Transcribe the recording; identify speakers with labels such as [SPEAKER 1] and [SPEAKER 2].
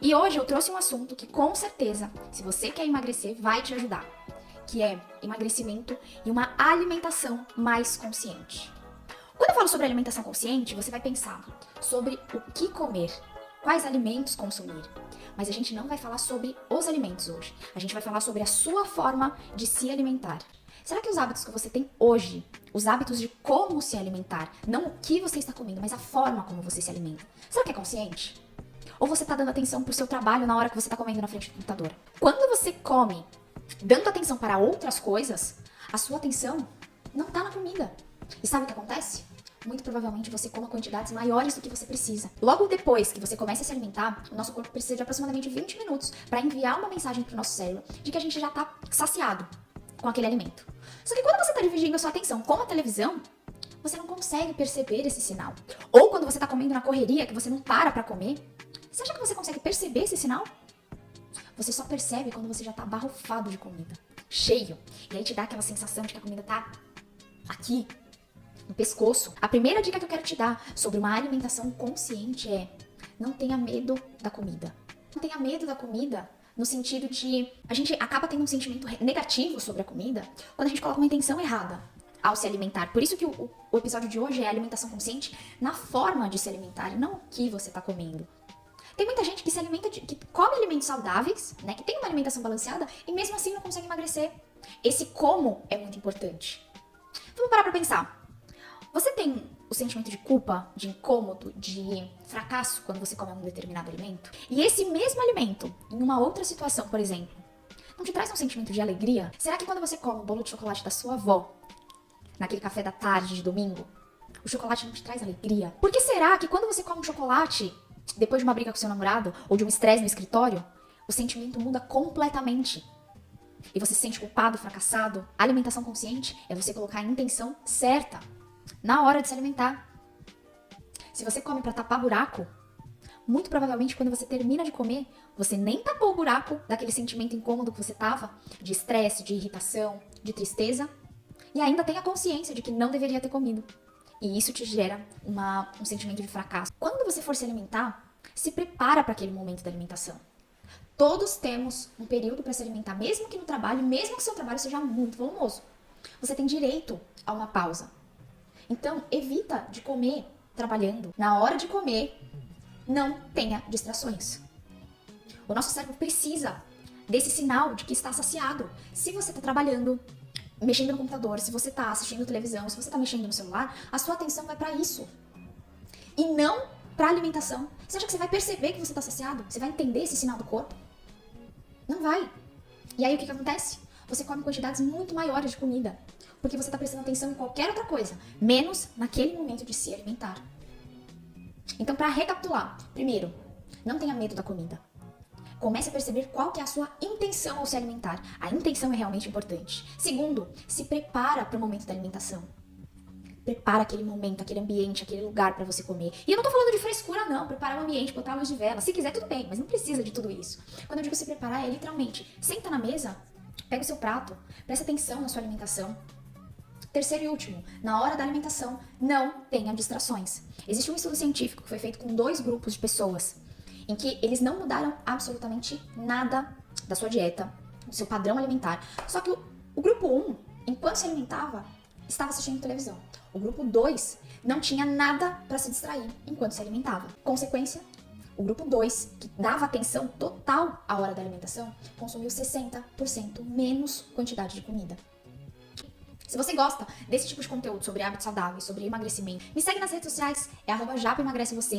[SPEAKER 1] E hoje eu trouxe um assunto que com certeza, se você quer emagrecer, vai te ajudar, que é emagrecimento e uma alimentação mais consciente. Quando eu falo sobre alimentação consciente, você vai pensar sobre o que comer, quais alimentos consumir. Mas a gente não vai falar sobre os alimentos hoje. A gente vai falar sobre a sua forma de se alimentar. Será que os hábitos que você tem hoje, os hábitos de como se alimentar, não o que você está comendo, mas a forma como você se alimenta, será que é consciente? Ou você está dando atenção para o seu trabalho na hora que você está comendo na frente do computador? Quando você come dando atenção para outras coisas, a sua atenção não está na comida. E sabe o que acontece? Muito provavelmente você coma quantidades maiores do que você precisa. Logo depois que você começa a se alimentar, o nosso corpo precisa de aproximadamente 20 minutos para enviar uma mensagem para o nosso cérebro de que a gente já está saciado com aquele alimento. Só que quando você está dividindo a sua atenção com a televisão, você não consegue perceber esse sinal. Ou quando você está comendo na correria, que você não para comer, você acha que você consegue perceber esse sinal? Você só percebe quando você já está abarrofado de comida, cheio. E aí te dá aquela sensação de que a comida tá aqui, no pescoço. A primeira dica que eu quero te dar sobre uma alimentação consciente é: não tenha medo da comida. Não tenha medo da comida no sentido de a gente acaba tendo um sentimento negativo sobre a comida quando a gente coloca uma intenção errada ao se alimentar. Por isso que o episódio de hoje é alimentação consciente na forma de se alimentar e não o que você está comendo. Tem muita gente que se alimenta, que come alimentos saudáveis, né, que tem uma alimentação balanceada e mesmo assim não consegue emagrecer. Esse como é muito importante. Vamos parar pra pensar. Você tem o sentimento de culpa, de incômodo, de fracasso quando você come um determinado alimento? E esse mesmo alimento, em uma outra situação, por exemplo, não te traz um sentimento de alegria? Será que quando você come um bolo de chocolate da sua avó, naquele café da tarde de domingo, o chocolate não te traz alegria? Por que será que quando você come um chocolate depois de uma briga com seu namorado ou de um estresse no escritório, o sentimento muda completamente? E você se sente culpado, fracassado? A alimentação consciente é você colocar a intenção certa na hora de se alimentar. Se você come para tapar buraco, muito provavelmente quando você termina de comer, você nem tapou o buraco daquele sentimento incômodo que você tava, de estresse, de irritação, de tristeza, e ainda tem a consciência de que não deveria ter comido. E isso te gera um sentimento de fracasso. Quando você for se alimentar, se prepara para aquele momento da alimentação. Todos temos um período para se alimentar, mesmo que no trabalho, mesmo que seu trabalho seja muito volumoso. Você tem direito a uma pausa. Então, evita de comer trabalhando. Na hora de comer, não tenha distrações. O nosso cérebro precisa desse sinal de que está saciado. Se você está trabalhando, mexendo no computador, se você está assistindo televisão, se você está mexendo no celular, a sua atenção vai para isso. E não para alimentação. Você acha que você vai perceber que você está saciado? Você vai entender esse sinal do corpo? Não vai. E aí o que acontece? Você come quantidades muito maiores de comida, porque você está prestando atenção em qualquer outra coisa, menos naquele momento de se alimentar. Então, para recapitular, primeiro, não tenha medo da comida. Comece a perceber qual que é a sua intenção ao se alimentar. A intenção é realmente importante. Segundo, se prepara para o momento da alimentação. Prepara aquele momento, aquele ambiente, aquele lugar para você comer. E eu não tô falando de frescura, não. Preparar o ambiente, botar a luz de vela. Se quiser, tudo bem, mas não precisa de tudo isso. Quando eu digo se preparar, é literalmente, senta na mesa, pega o seu prato, presta atenção na sua alimentação. Terceiro e último, na hora da alimentação, não tenha distrações. Existe um estudo científico que foi feito com 2 grupos de pessoas, em que eles não mudaram absolutamente nada da sua dieta, do seu padrão alimentar. Só que o grupo 1, enquanto se alimentava, estava assistindo televisão. O grupo 2 não tinha nada para se distrair enquanto se alimentava. Consequência, o grupo 2, que dava atenção total à hora da alimentação, consumiu 60% menos quantidade de comida. Se você gosta desse tipo de conteúdo sobre hábitos saudáveis, sobre emagrecimento, me segue nas redes sociais, é @japaemagrecevocê.